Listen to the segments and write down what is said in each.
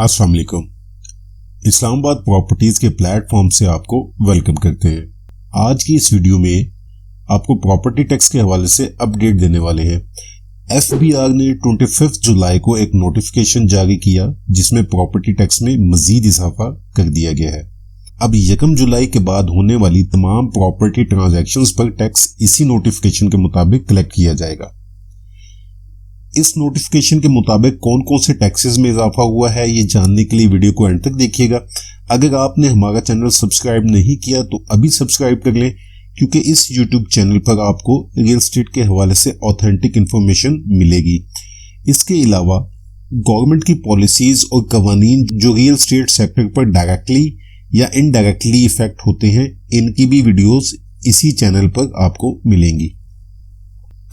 अस्सलाम वालेकुम। इस्लामाबाद प्रॉपर्टीज के प्लेटफॉर्म से आपको वेलकम करते हैं। आज की इस वीडियो में आपको प्रॉपर्टी टैक्स के हवाले से अपडेट देने वाले हैं। एफबीआर ने 25 जुलाई को एक नोटिफिकेशन जारी किया जिसमें प्रॉपर्टी टैक्स में मजीद इजाफा कर दिया गया है। अब 1 जुलाई के बाद होने वाली तमाम प्रॉपर्टी ट्रांजैक्शंस पर टैक्स इसी नोटिफिकेशन के मुताबिक कलेक्ट किया जाएगा। इस नोटिफिकेशन के मुताबिक कौन कौन से टैक्सेस में इजाफा हुआ है ये जानने के लिए वीडियो को एंड तक देखिएगा। अगर आपने हमारा चैनल सब्सक्राइब नहीं किया तो अभी सब्सक्राइब कर लें, क्योंकि इस यूट्यूब चैनल पर आपको रियल एस्टेट के हवाले से ऑथेंटिक इंफॉर्मेशन मिलेगी। इसके अलावा गवर्नमेंट की पॉलिसीज और कवानीन जो रियल एस्टेट सेक्टर पर डायरेक्टली या इनडायरेक्टली इफेक्ट होते हैं, इनकी भी वीडियोस इसी चैनल पर आपको मिलेंगी।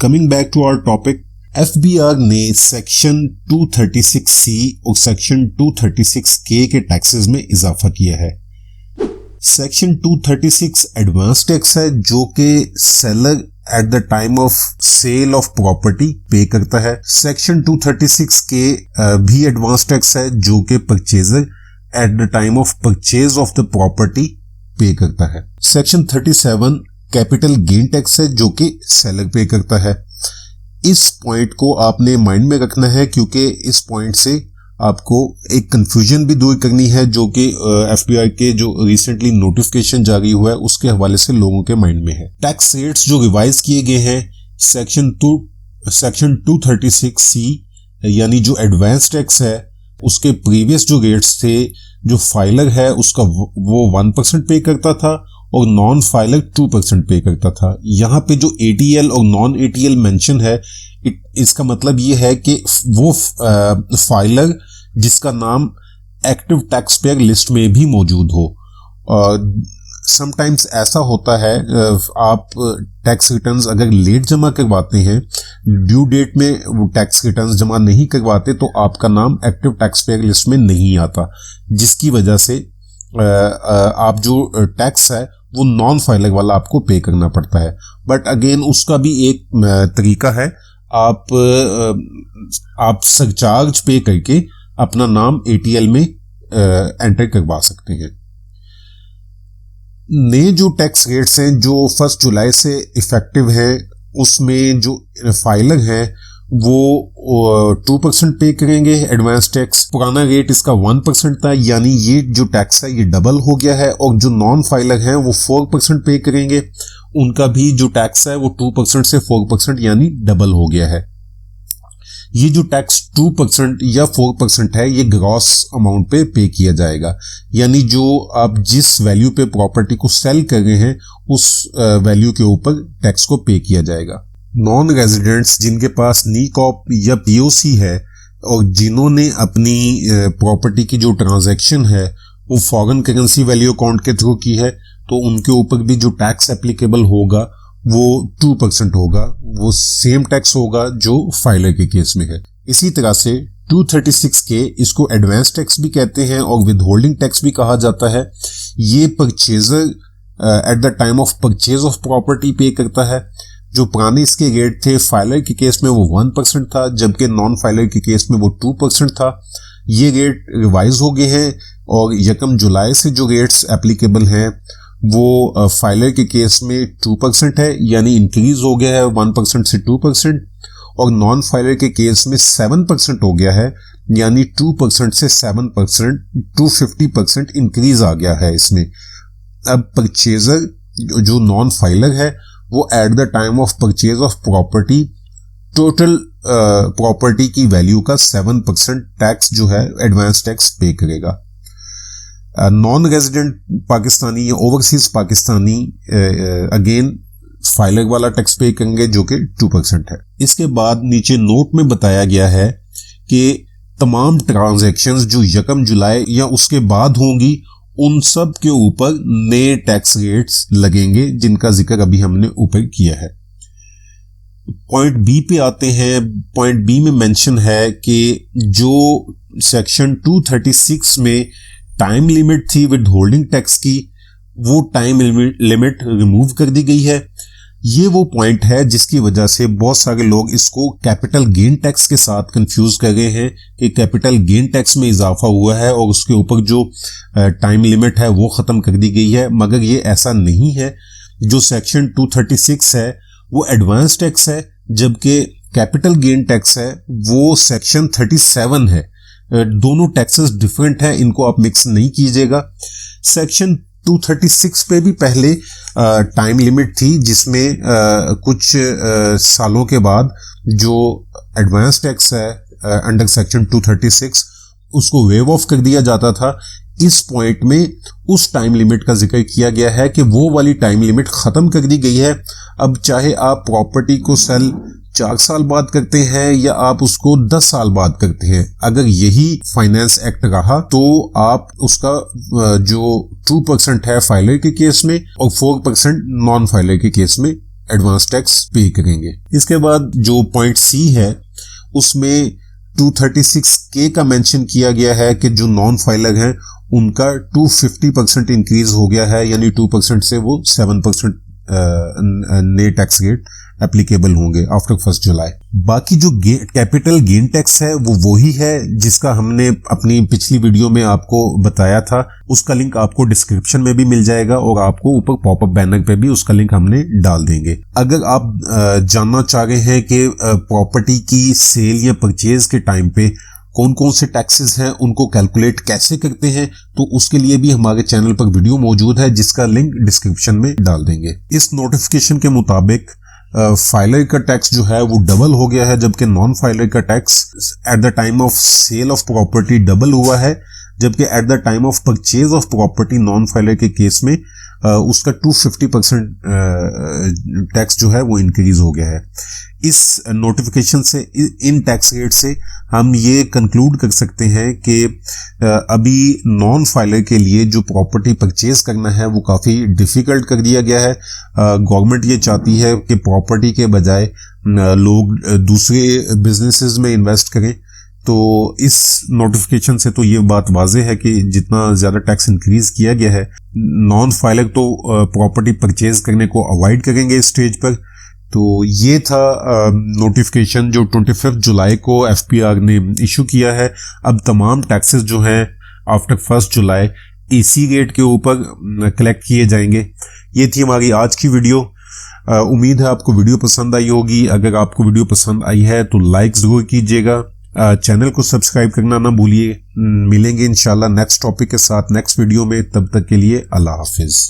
Coming back to our topic, FBR ने सेक्शन 236C और सेक्शन 236K के टैक्सेस में इजाफा किया है। सेक्शन 236 एडवांस टैक्स है जो कि seller at the time of sale of property pay करता है। सेक्शन 236K भी एडवांस टैक्स है जो कि purchaser eight the time of purchase of the property pay करता है। सेक्शन 37 कैपिटल गेन टैक्स है जो कि सेलर पे करता है। इस पॉइंट को आपने माइंड में रखना है क्योंकि इस पॉइंट से आपको एक कंफ्यूजन भी दूर करनी है जो कि एफबीआई के जो रिसेंटली नोटिफिकेशन जारी हुआ है उसके हवाले से लोगों के माइंड में है। टैक्स रेट्स जो रिवाइज किए गए हैं सेक्शन 236C यानी जो एडवांस टैक्स है उसके प्रीवियस जो रेट्स थे, जो फाइलर है उसका वो 1% पे करता था और नॉन फाइलर 2% पे करता था। यहाँ पे जो एटीएल और नॉन एटीएल मेंशन है, इसका मतलब ये है कि वो फाइलर जिसका नाम एक्टिव टैक्स पेयर लिस्ट में भी मौजूद हो। समटाइम्स ऐसा होता है, आप टैक्स रिटर्न्स अगर लेट जमा करवाते हैं, ड्यू डेट में वो टैक्स रिटर्न्स जमा नहीं करवाते तो आपका नाम एक्टिव टैक्स पेयर लिस्ट में नहीं आता, जिसकी वजह से आप जो टैक्स है वो नॉन फाइलर वाला आपको पे करना पड़ता है। बट अगेन उसका भी एक तरीका है, आप सरचार्ज पे करके अपना नाम एटीएल में एंटर करवा सकते हैं। नए जो टैक्स रेट्स हैं जो 1 जुलाई से इफेक्टिव है, उसमें जो फाइलर हैं वो 2% पे करेंगे एडवांस टैक्स। पुराना रेट इसका 1% था, यानी ये जो टैक्स है ये डबल हो गया है। और जो नॉन फाइलर हैं वो 4% पे करेंगे, उनका भी जो टैक्स है वो 2% से 4% यानी डबल हो गया है। ये जो टैक्स 2% या 4% है ये ग्रॉस अमाउंट पे किया जाएगा, यानी जो आप जिस वैल्यू पे प्रॉपर्टी को सेल कर रहे हैं उस वैल्यू के ऊपर टैक्स को पे किया जाएगा। नॉन रेजिडेंट्स जिनके पास नी कॉप या पीओसी है और जिन्होंने अपनी प्रॉपर्टी की जो ट्रांजैक्शन है वो फॉरेन करेंसी वैल्यू अकाउंट के थ्रू की है, तो उनके ऊपर भी जो टैक्स एप्लीकेबल होगा वो 2% होगा, वो सेम टैक्स होगा जो फाइलर के केस में है। इसी तरह से 236K, इसको एडवांस टैक्स भी कहते हैं और विद होल्डिंग टैक्स भी कहा जाता है। ये purchaser eight the time of purchase of property pay करता है। जो पुराने इसके रेट थे फाइलर के केस में वो 1% था, जबकि नॉन फाइलर के केस में वो 2% था। ये रेट रिवाइज हो गए हैं और 1 जुलाई से जो रेट्स एप्लीकेबल हैं वो फाइलर के केस में 2% है, यानी इंक्रीज हो गया है 1% से 2%, और नॉन फाइलर के केस में 7% हो गया है, यानी 2% से 7% 250% इंक्रीज आ गया है इसमें। अब परचेजर जो नॉन फाइलर है वो eight the time of purchase of property total property की वैल्यू का 7% टैक्स जो है एडवांस टैक्स पे करेगा। नॉन रेजिडेंट पाकिस्तानी या ओवरसीज पाकिस्तानी अगेन फाइलर वाला टैक्स पे करेंगे जो कि 2% है। इसके बाद नीचे नोट में बताया गया है कि तमाम ट्रांजैक्शंस जो 1 जुलाई या उसके बाद होंगी उन सब के ऊपर नए टैक्स रेट्स लगेंगे, जिनका जिक्र अभी हमने ऊपर किया है। पॉइंट बी पे आते हैं। पॉइंट बी में मेंशन है कि जो सेक्शन 236 में टाइम लिमिट थी विद होल्डिंग टैक्स की, वो टाइम लिमिट रिमूव कर दी गई है। ये वो पॉइंट है जिसकी वजह से बहुत सारे लोग इसको कैपिटल गेन टैक्स के साथ कंफ्यूज कर गए हैं कि कैपिटल गेन टैक्स में इजाफा हुआ है और उसके ऊपर जो टाइम लिमिट है वो ख़त्म कर दी गई है, मगर ये ऐसा नहीं है। जो सेक्शन 236 है वो एडवांस टैक्स है, जबकि कैपिटल गेन टैक्स है वो सेक्शन 37 है। दोनों टैक्सेस डिफरेंट है, इनको आप मिक्स नहीं कीजिएगा। सेक्शन 236 पे भी पहले टाइम लिमिट थी, जिसमें कुछ सालों के बाद जो एडवांस टैक्स है अंडर सेक्शन 236 उसको वेव ऑफ कर दिया जाता था। इस पॉइंट में उस टाइम लिमिट का जिक्र किया गया है कि वो वाली टाइम लिमिट खत्म कर दी गई है। अब चाहे आप प्रॉपर्टी को सेल 4 साल बाद करते हैं या आप उसको 10 साल बाद करते हैं, अगर यही फाइनेंस एक्ट रहा तो आप उसका जो 2% है फाइलर के केस में और 4% नॉन फाइलर के केस में एडवांस टैक्स पे करेंगे। इसके बाद जो पॉइंट सी है उसमें 236K का मेंशन किया गया है कि जो नॉन फाइलर हैं उनका 250% इंक्रीज हो गया है, यानी 2% से वो 7% नए टैक्स रेट एप्लीकेबल होंगे आफ्टर 1 जुलाई। बाकी जो कैपिटल गेन टैक्स है वो वही है जिसका हमने अपनी पिछली वीडियो में आपको बताया था। उसका लिंक आपको डिस्क्रिप्शन में भी मिल जाएगा और आपको ऊपर पॉपअप बैनर पे भी उसका लिंक हमने डाल देंगे। अगर आप जानना चाह रहे हैं कि प्रॉपर्टी की सेल या परचेज के टाइम पे कौन कौन से टैक्सेस हैं उनको कैलकुलेट कैसे करते हैं, तो उसके लिए भी हमारे चैनल पर वीडियो मौजूद है जिसका लिंक डिस्क्रिप्शन में डाल देंगे। इस नोटिफिकेशन के मुताबिक फाइलर का टैक्स जो है वो डबल हो गया है, जबकि नॉन फाइलर का tax at the time of sale of property double हुआ है, जबकि at the time of purchase of property non filer के केस में उसका 250% टैक्स जो है वो इंक्रीज हो गया है। इस नोटिफिकेशन से, इन टैक्स रेट से हम ये कंक्लूड कर सकते हैं कि अभी नॉन फाइलर के लिए जो प्रॉपर्टी परचेज करना है वो काफ़ी डिफ़िकल्ट कर दिया गया है। गवर्नमेंट ये चाहती है कि प्रॉपर्टी के बजाय लोग दूसरे बिजनेसेस में इन्वेस्ट करें। तो इस नोटिफिकेशन से तो ये बात वाज़ेह है कि जितना ज़्यादा टैक्स इंक्रीज किया गया है, नॉन फाइलर तो प्रॉपर्टी परचेज करने को अवॉइड करेंगे इस स्टेज पर। तो ये था नोटिफिकेशन जो 25 जुलाई को एफपीआर ने इशू किया है। अब तमाम टैक्सेस जो हैं आफ्टर 1 जुलाई इसी रेट के ऊपर कलेक्ट किए जाएंगे। ये थी हमारी आज की वीडियो। उम्मीद है आपको वीडियो पसंद आई होगी। अगर आपको वीडियो पसंद आई है तो लाइक ज़रूर कीजिएगा, चैनल को सब्सक्राइब करना ना भूलिए। मिलेंगे इंशाल्लाह नेक्स्ट टॉपिक के साथ नेक्स्ट वीडियो में। तब तक के लिए अल्लाह हाफिज़।